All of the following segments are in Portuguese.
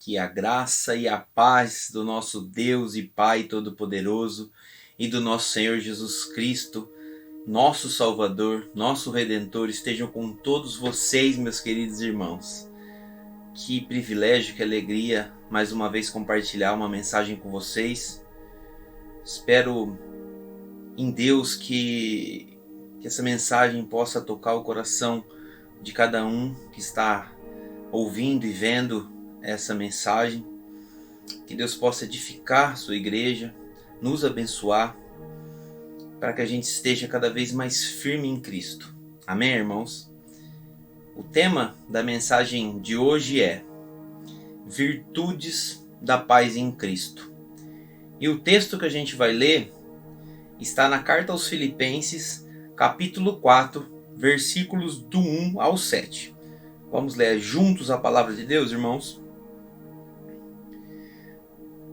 Que a graça e a paz do nosso Deus e Pai Todo-Poderoso e do nosso Senhor Jesus Cristo, nosso Salvador, nosso Redentor, estejam com todos vocês, meus queridos irmãos. Que privilégio, que alegria, mais uma vez compartilhar uma mensagem com vocês. Espero em Deus que essa mensagem possa tocar o coração de cada um que está ouvindo e vendo essa mensagem, que Deus possa edificar sua igreja, nos abençoar, para que a gente esteja cada vez mais firme em Cristo. Amém, irmãos? O tema da mensagem de hoje é Virtudes da Paz em Cristo. E o texto que a gente vai ler está na Carta aos Filipenses, capítulo 4, versículos do 1 ao 7. Vamos ler juntos a palavra de Deus, irmãos?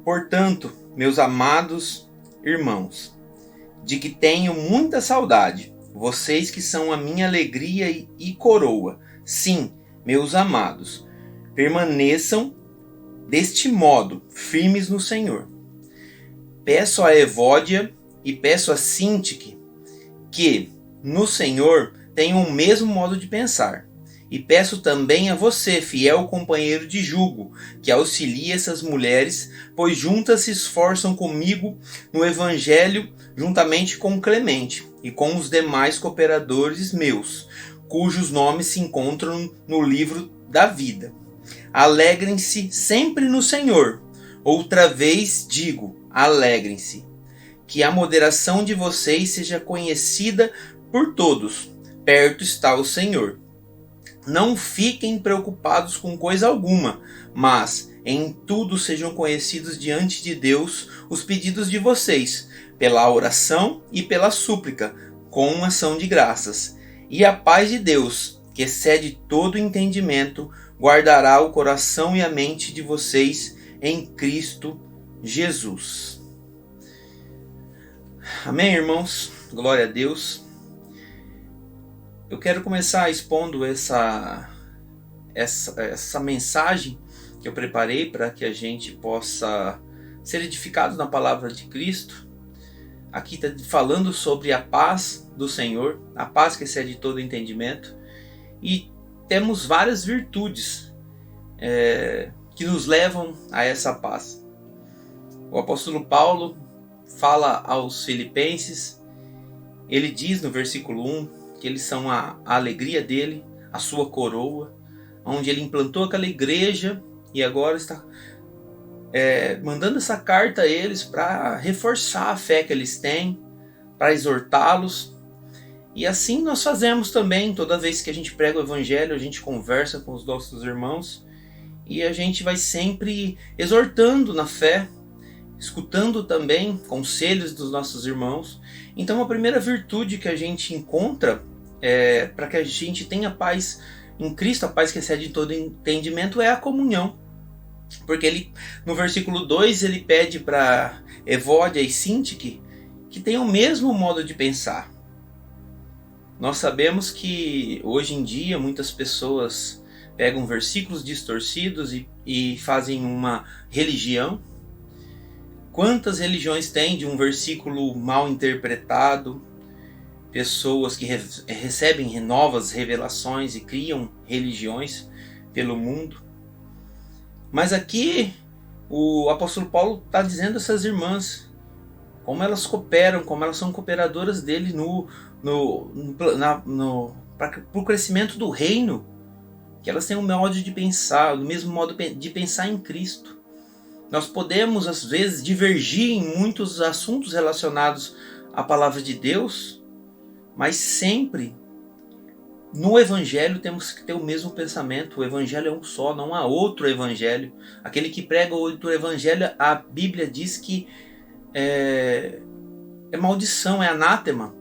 Portanto, meus amados irmãos, de que tenho muita saudade, vocês que são a minha alegria e coroa, sim, meus amados, permaneçam deste modo, firmes no Senhor. Peço a Evódia e peço a Sintique que, no Senhor, tenham o mesmo modo de pensar. E peço também a você, fiel companheiro de jugo, que auxilie essas mulheres, pois juntas se esforçam comigo no Evangelho, juntamente com Clemente e com os demais cooperadores meus, cujos nomes se encontram no livro da vida. Alegrem-se sempre no Senhor. Outra vez digo, alegrem-se. Que a moderação de vocês seja conhecida por todos. Perto está o Senhor. Não fiquem preocupados com coisa alguma, mas em tudo sejam conhecidos diante de Deus os pedidos de vocês, pela oração e pela súplica, com ação de graças. E a paz de Deus, que excede todo entendimento, guardará o coração e a mente de vocês em Cristo Jesus. Amém, irmãos? Glória a Deus. Eu quero começar expondo essa mensagem que eu preparei para que a gente possa ser edificado na palavra de Cristo. Aqui está falando sobre a paz do Senhor, a paz que excede todo entendimento. E temos várias virtudes que nos levam a essa paz. O apóstolo Paulo fala aos Filipenses, ele diz no versículo 1, que eles são a alegria dele, a sua coroa, onde ele implantou aquela igreja e agora está mandando essa carta a eles para reforçar a fé que eles têm, para exortá-los. E assim nós fazemos também, toda vez que a gente prega o evangelho, a gente conversa com os nossos irmãos e a gente vai sempre exortando na fé, escutando também conselhos dos nossos irmãos. Então a primeira virtude que a gente encontra para que a gente tenha paz em Cristo, a paz que excede todo entendimento, é a comunhão. Porque ele, no versículo 2, ele pede para Evódia e Sintique que tenham o mesmo modo de pensar. Nós sabemos que hoje em dia muitas pessoas pegam versículos distorcidos e fazem uma religião. Quantas religiões tem de um versículo mal interpretado? Pessoas que recebem novas revelações e criam religiões pelo mundo. Mas aqui o apóstolo Paulo está dizendo a essas irmãs como elas cooperam, como elas são cooperadoras dele para o crescimento do reino, que elas têm um modo de pensar, o mesmo modo de pensar em Cristo. Nós podemos, às vezes, divergir em muitos assuntos relacionados à palavra de Deus, mas sempre no Evangelho temos que ter o mesmo pensamento. O Evangelho é um só, não há outro Evangelho. Aquele que prega outro Evangelho, a Bíblia diz que é maldição, é anátema.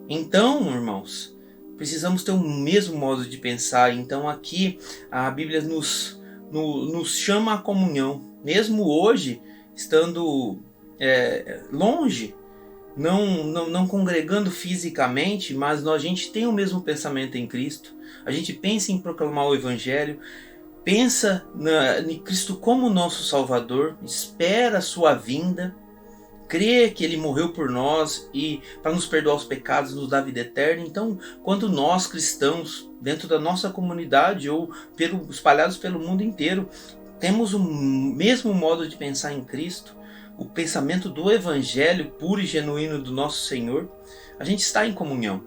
Então, irmãos, precisamos ter o mesmo modo de pensar. Então aqui a Bíblia nos chama à comunhão. Mesmo hoje, estando longe, não congregando fisicamente, mas a gente tem o mesmo pensamento em Cristo. A gente pensa em proclamar o Evangelho. pensa em Cristo como nosso Salvador, espera a sua vinda, crê que Ele morreu por nós e para nos perdoar os pecados, nos dar vida eterna. Então, quando nós cristãos, dentro da nossa comunidade ou espalhados pelo mundo inteiro, temos o mesmo modo de pensar em Cristo, o pensamento do Evangelho puro e genuíno do nosso Senhor, a gente está em comunhão.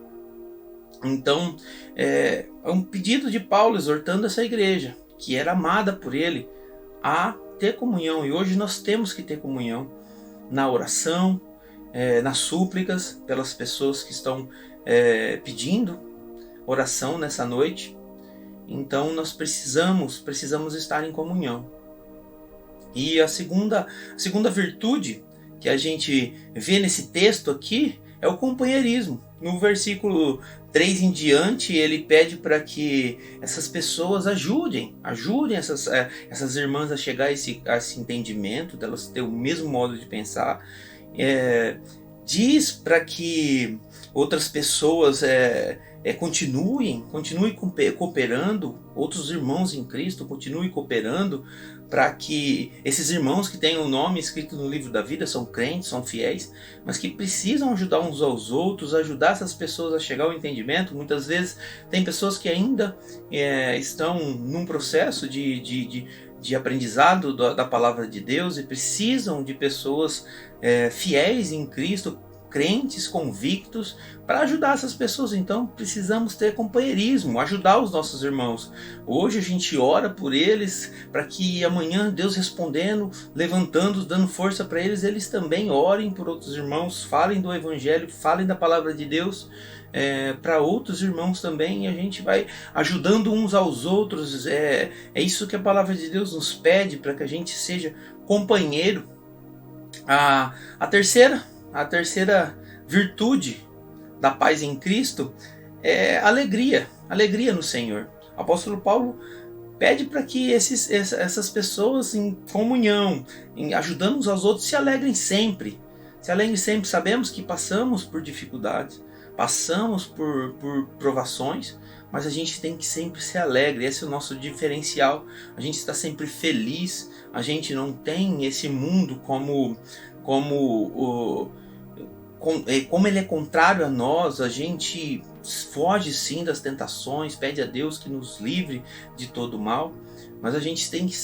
Então, é um pedido de Paulo exortando essa igreja, que era amada por ele, a ter comunhão. E hoje nós temos que ter comunhão na oração, nas súplicas pelas pessoas que estão pedindo oração nessa noite. Então nós precisamos estar em comunhão. E a segunda virtude que a gente vê nesse texto aqui é o companheirismo. No versículo 3 em diante, ele pede para que essas pessoas ajudem essas irmãs a chegar a esse entendimento, delas ter o mesmo modo de pensar. Diz para que outras pessoas continuem cooperando, outros irmãos em Cristo continuem cooperando, para que esses irmãos que têm o nome escrito no livro da vida, são crentes, são fiéis, mas que precisam ajudar uns aos outros, ajudar essas pessoas a chegar ao entendimento. Muitas vezes tem pessoas que ainda estão num processo de aprendizado da palavra de Deus e precisam de pessoas fiéis em Cristo, crentes, convictos, para ajudar essas pessoas. Então precisamos ter companheirismo, ajudar os nossos irmãos. Hoje a gente ora por eles, para que amanhã Deus respondendo, levantando, dando força para eles, eles também orem por outros irmãos, falem do Evangelho, falem da palavra de Deus para outros irmãos também, e a gente vai ajudando uns aos outros. É isso que a palavra de Deus nos pede, para que a gente seja companheiro. A terceira virtude da paz em Cristo é alegria no Senhor. O apóstolo Paulo pede para que essas pessoas em comunhão, ajudando uns aos outros, se alegrem sempre. Sabemos que passamos por dificuldades, passamos por provações, mas a gente tem que sempre ser alegre. Esse é o nosso diferencial. A gente está sempre feliz. A gente não tem esse mundo como ele é contrário a nós. A gente foge sim das tentações, pede a Deus que nos livre de todo mal, mas a gente tem que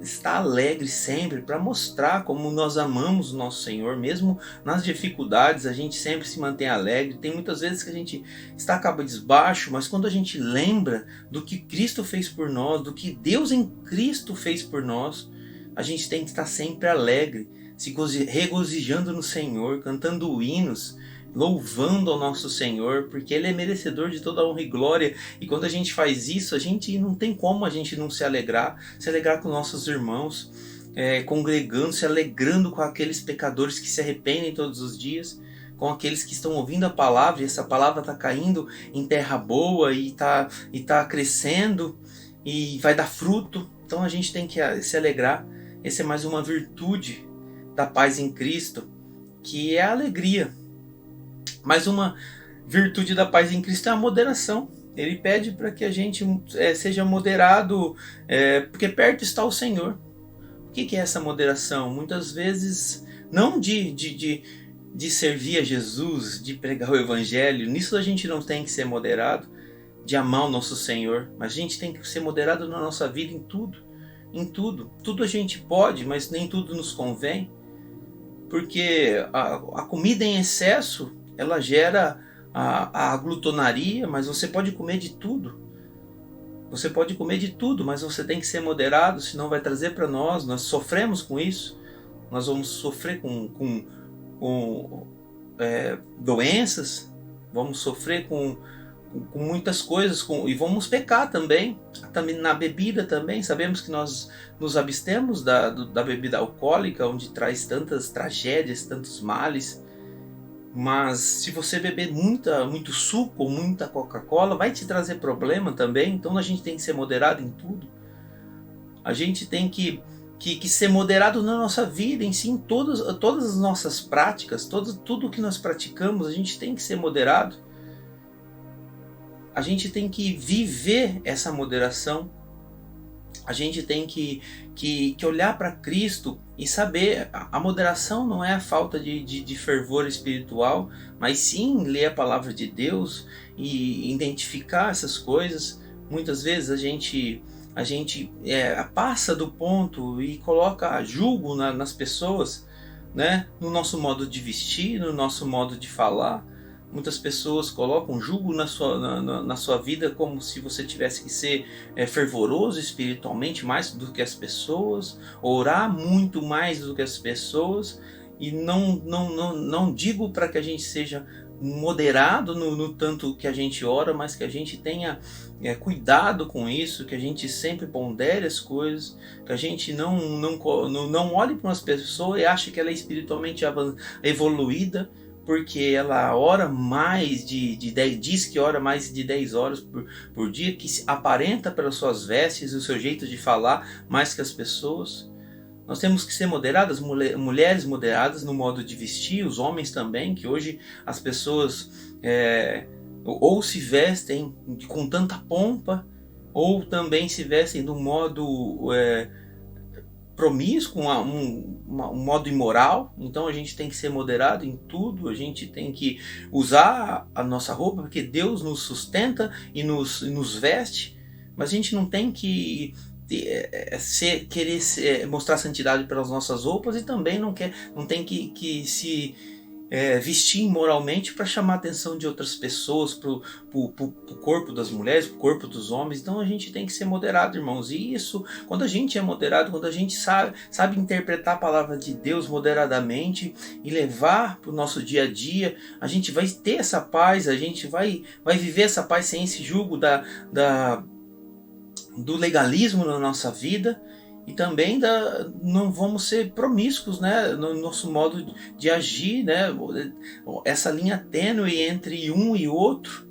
estar alegre sempre, para mostrar como nós amamos o nosso Senhor. Mesmo nas dificuldades, a gente sempre se mantém alegre. Tem muitas vezes que a gente está cabisbaixo, mas quando a gente lembra do que Cristo fez por nós, do que Deus em Cristo fez por nós, a gente tem que estar sempre alegre, se regozijando no Senhor, cantando hinos, louvando ao nosso Senhor, porque Ele é merecedor de toda a honra e glória. E quando a gente faz isso, a gente não tem como a gente não se alegrar com nossos irmãos, congregando, se alegrando com aqueles pecadores que se arrependem todos os dias, com aqueles que estão ouvindo a palavra, e essa palavra está caindo em terra boa e tá crescendo e vai dar fruto. Então a gente tem que se alegrar. Essa é mais uma virtude da paz em Cristo, que é a alegria. Mais uma virtude da paz em Cristo é a moderação. Ele pede para que a gente seja moderado, porque perto está o Senhor. O que é essa moderação? Muitas vezes, não de servir a Jesus, de pregar o Evangelho, nisso a gente não tem que ser moderado, de amar o nosso Senhor, mas a gente tem que ser moderado na nossa vida em tudo. Tudo a gente pode, mas nem tudo nos convém. Porque a comida em excesso, ela gera a glutonaria, mas você pode comer de tudo. Mas você tem que ser moderado, senão vai trazer para nós sofremos com isso. Nós vamos sofrer com doenças, vamos sofrer com muitas coisas, e vamos pecar também na bebida também. Sabemos que nós nos abstemos da bebida alcoólica, onde traz tantas tragédias, tantos males. Mas se você beber muito suco, muita Coca-Cola, vai te trazer problema também. Então a gente tem que ser moderado em tudo. A gente tem que ser moderado na nossa vida, em si, em todas as nossas práticas, tudo que nós praticamos, a gente tem que ser moderado. A gente tem que viver essa moderação. A gente tem que olhar para Cristo e saber, a moderação não é a falta de fervor espiritual, mas sim ler a palavra de Deus e identificar essas coisas. Muitas vezes a gente passa do ponto e coloca julgo nas pessoas, né? No nosso modo de vestir, no nosso modo de falar. Muitas pessoas colocam julgo na sua vida como se você tivesse que ser fervoroso espiritualmente mais do que as pessoas, orar muito mais do que as pessoas. E não digo para que a gente seja moderado no tanto que a gente ora, mas que a gente tenha cuidado com isso, que a gente sempre pondere as coisas, que a gente não olhe para umas pessoas e ache que ela é espiritualmente evoluída, porque ela ora mais de 10, diz que ora mais de 10 horas por dia, que aparenta pelas suas vestes e o seu jeito de falar mais que as pessoas. Nós temos que ser moderadas, mulheres moderadas no modo de vestir, os homens também, que hoje as pessoas ou se vestem com tanta pompa, ou também se vestem de um modo promíscuo, um modo imoral. Então a gente tem que ser moderado em tudo, a gente tem que usar a nossa roupa, porque Deus nos sustenta e nos veste, mas a gente não tem que querer mostrar santidade pelas nossas roupas, e também não tem que se vestir imoralmente para chamar a atenção de outras pessoas, pro corpo das mulheres, pro corpo dos homens. Então a gente tem que ser moderado, irmãos. E isso, quando a gente é moderado, quando a gente sabe interpretar a palavra de Deus moderadamente e levar para o nosso dia a dia, a gente vai ter essa paz, a gente vai viver essa paz sem esse jugo do legalismo na nossa vida. E também não vamos ser promíscuos, né, no nosso modo de agir, né, essa linha tênue entre um e outro,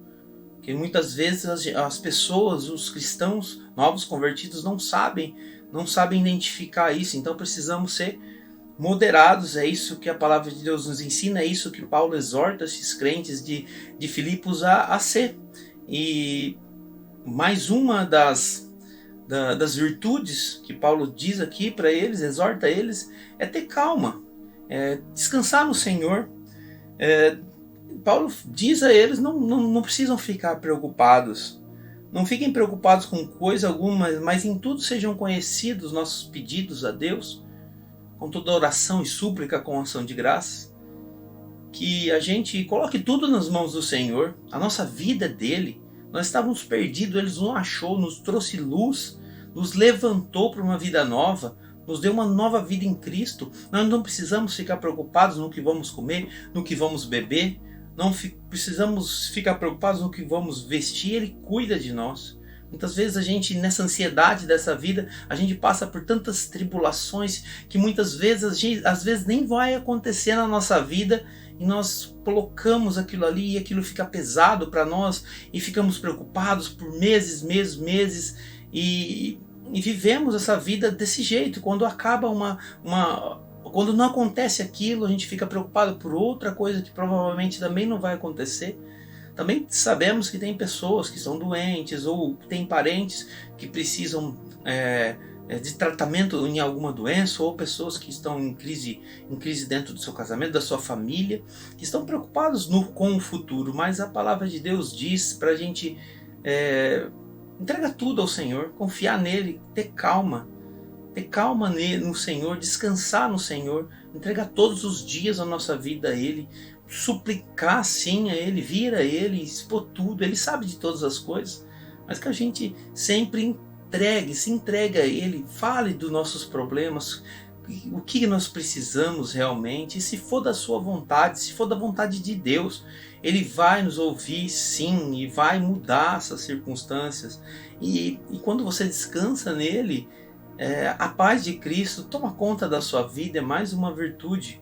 que muitas vezes as pessoas, os cristãos novos convertidos não sabem identificar isso. Então precisamos ser moderados. É isso que a palavra de Deus nos ensina, é isso que Paulo exorta esses crentes de Filipos a ser. E mais uma das virtudes que Paulo diz aqui para eles, exorta eles, é ter calma, descansar no Senhor. Paulo diz a eles, não precisam ficar preocupados, não fiquem preocupados com coisa alguma, mas em tudo sejam conhecidos nossos pedidos a Deus, com toda oração e súplica com ação de graça, que a gente coloque tudo nas mãos do Senhor. A nossa vida é dele. Nós estávamos perdidos, Ele nos achou, nos trouxe luz, nos levantou para uma vida nova, nos deu uma nova vida em Cristo. Nós não precisamos ficar preocupados no que vamos comer, no que vamos beber, não precisamos ficar preocupados no que vamos vestir. Ele cuida de nós. Muitas vezes a gente, nessa ansiedade dessa vida, a gente passa por tantas tribulações que muitas vezes, às vezes nem vai acontecer na nossa vida, e nós colocamos aquilo ali e aquilo fica pesado para nós e ficamos preocupados por meses e vivemos essa vida desse jeito. Quando acaba quando não acontece aquilo, a gente fica preocupado por outra coisa que provavelmente também não vai acontecer. Também sabemos que tem pessoas que estão doentes ou tem parentes que precisam de tratamento em alguma doença, ou pessoas que estão em crise dentro do seu casamento, da sua família, que estão preocupados com o futuro. Mas a palavra de Deus diz para a gente entregar tudo ao Senhor, confiar nele, ter calma no Senhor, descansar no Senhor, entregar todos os dias a nossa vida a Ele, suplicar sim a Ele, vir a Ele, expor tudo. Ele sabe de todas as coisas, mas que a gente sempre se entregue a Ele, fale dos nossos problemas, o que nós precisamos realmente. E se for da sua vontade, se for da vontade de Deus, Ele vai nos ouvir sim, e vai mudar essas circunstâncias. E quando você descansa nele, a paz de Cristo toma conta da sua vida. É mais uma virtude,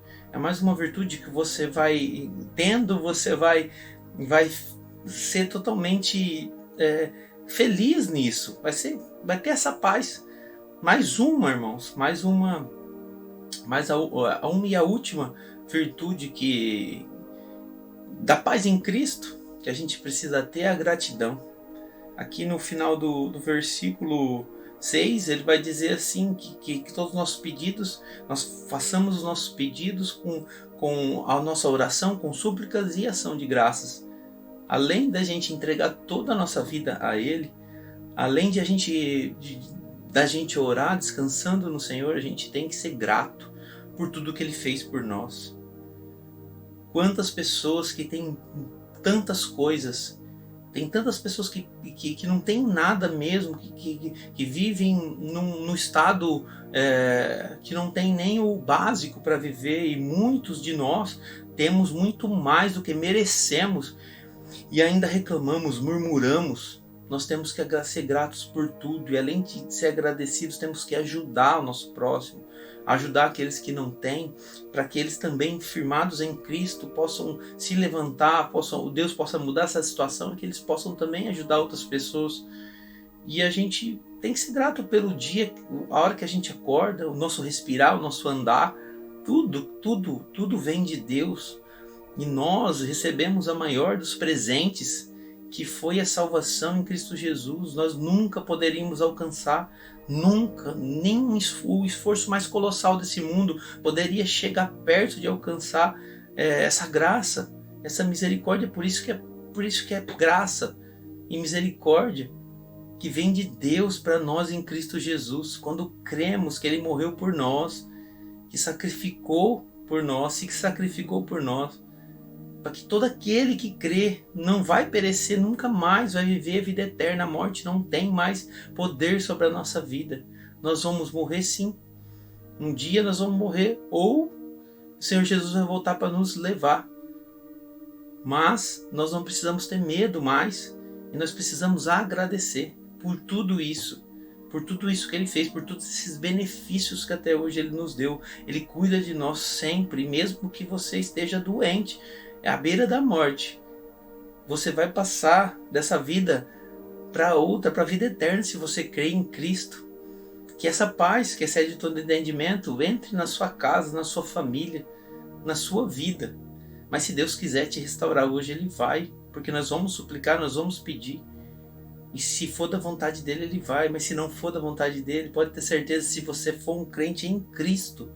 que você vai tendo, você vai ser totalmente feliz nisso, vai ter essa paz. Mais uma, irmãos, a última virtude da paz em Cristo que a gente precisa ter, é a gratidão. Aqui no final do versículo 6, ele vai dizer assim, que todos os nossos pedidos, nós façamos os nossos pedidos com a nossa oração, com súplicas e ação de graças. Além da gente entregar toda a nossa vida a Ele, além da gente orar descansando no Senhor, a gente tem que ser grato por tudo que Ele fez por nós. Quantas pessoas que têm tantas coisas, tem tantas pessoas que não têm nada mesmo, que vivem num estado que não tem nem o básico para viver, e muitos de nós temos muito mais do que merecemos e ainda reclamamos, murmuramos. Nós temos que ser gratos por tudo, e além de ser agradecidos, temos que ajudar o nosso próximo, ajudar aqueles que não têm, para que eles também, firmados em Cristo, possam se levantar, Deus possa mudar essa situação e que eles possam também ajudar outras pessoas. E a gente tem que ser grato pelo dia, a hora que a gente acorda, o nosso respirar, o nosso andar, tudo vem de Deus. E nós recebemos a maior dos presentes, que foi a salvação em Cristo Jesus. Nós nunca poderíamos alcançar, nunca, nem o esforço mais colossal desse mundo poderia chegar perto de alcançar essa graça, essa misericórdia. Por isso que é graça e misericórdia que vem de Deus para nós em Cristo Jesus, quando cremos que Ele morreu por nós, que sacrificou por nós, se sacrificou por nós, para que todo aquele que crê não vai perecer nunca mais, vai viver a vida eterna. A morte não tem mais poder sobre a nossa vida. Nós vamos morrer sim. Um dia nós vamos morrer, ou o Senhor Jesus vai voltar para nos levar. Mas nós não precisamos ter medo mais, e nós precisamos agradecer por tudo isso que Ele fez, por todos esses benefícios que até hoje Ele nos deu. Ele cuida de nós sempre, mesmo que você esteja doente, à beira da morte. Você vai passar dessa vida para outra, para a vida eterna, se você crê em Cristo. Que essa paz, que excede todo entendimento, entre na sua casa, na sua família, na sua vida. Mas se Deus quiser te restaurar hoje, Ele vai, porque nós vamos suplicar, nós vamos pedir. E se for da vontade dEle, Ele vai. Mas se não for da vontade dEle, pode ter certeza, se você for um crente em Cristo,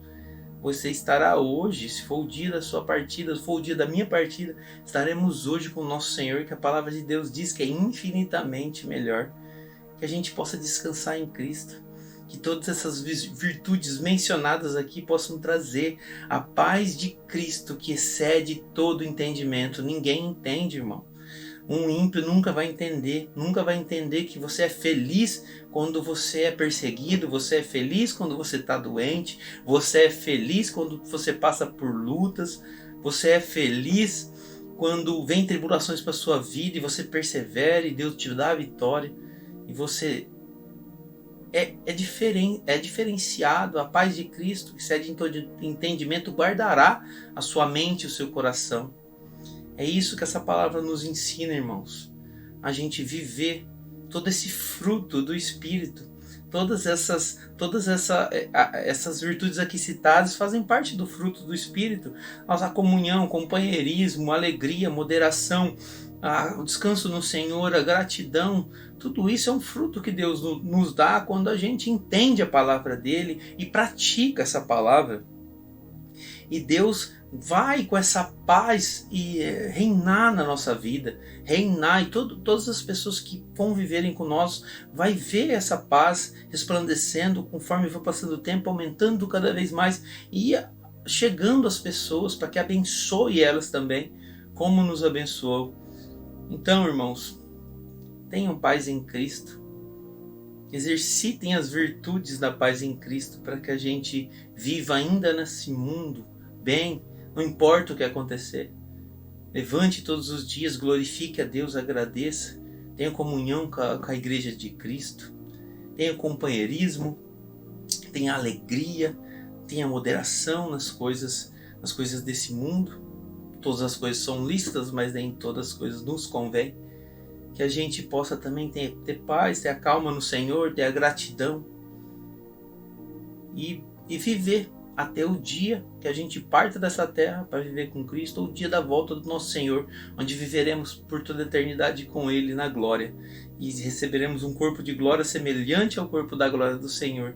você estará hoje, se for o dia da sua partida, se for o dia da minha partida, estaremos hoje com o nosso Senhor, que a palavra de Deus diz que é infinitamente melhor. Que a gente possa descansar em Cristo, que todas essas virtudes mencionadas aqui possam trazer a paz de Cristo, que excede todo entendimento. Ninguém entende, irmão. Um ímpio nunca vai entender que você é feliz quando você é perseguido, você é feliz quando você está doente, você é feliz quando você passa por lutas, você é feliz quando vem tribulações para sua vida e você persevera e Deus te dá a vitória, e você é diferenciado. A paz de Cristo, que excede em todo entendimento, guardará a sua mente e o seu coração. É isso que essa palavra nos ensina, irmãos. A gente viver todo esse fruto do Espírito. Todas essas virtudes aqui citadas fazem parte do fruto do Espírito. A comunhão, companheirismo, alegria, moderação, o descanso no Senhor, a gratidão. Tudo isso é um fruto que Deus nos dá quando a gente entende a palavra dele e pratica essa palavra. E Deus vai com essa paz e reinar na nossa vida, reinar, e todas as pessoas que conviverem com nós vai ver essa paz resplandecendo conforme vai passando o tempo, aumentando cada vez mais e chegando às pessoas para que abençoe elas também, como nos abençoou. Então, irmãos, tenham paz em Cristo, exercitem as virtudes da paz em Cristo para que a gente viva ainda nesse mundo bem. Não importa o que acontecer, levante todos os dias, glorifique a Deus, agradeça, tenha comunhão com a igreja de Cristo, tenha companheirismo, tenha alegria, tenha moderação nas coisas desse mundo. Todas as coisas são lícitas, mas nem todas as coisas nos convêm. Que a gente possa também ter paz, ter a calma no Senhor, ter a gratidão e viver até o dia que a gente parta dessa terra para viver com Cristo, ou o dia da volta do nosso Senhor, onde viveremos por toda a eternidade com Ele na glória e receberemos um corpo de glória semelhante ao corpo da glória do Senhor.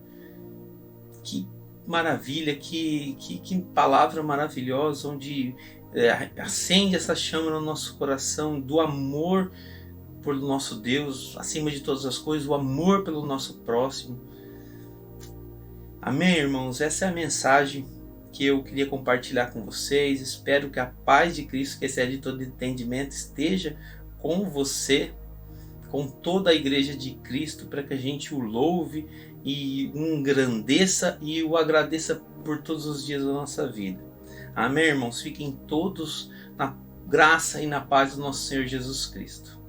Que maravilha, que palavra maravilhosa, onde acende essa chama no nosso coração do amor por nosso Deus, acima de todas as coisas, o amor pelo nosso próximo. Amém, irmãos? Essa é a mensagem que eu queria compartilhar com vocês. Espero que a paz de Cristo, que excede todo entendimento, esteja com você, com toda a igreja de Cristo, para que a gente o louve e o engrandeça e o agradeça por todos os dias da nossa vida. Amém, irmãos? Fiquem todos na graça e na paz do nosso Senhor Jesus Cristo.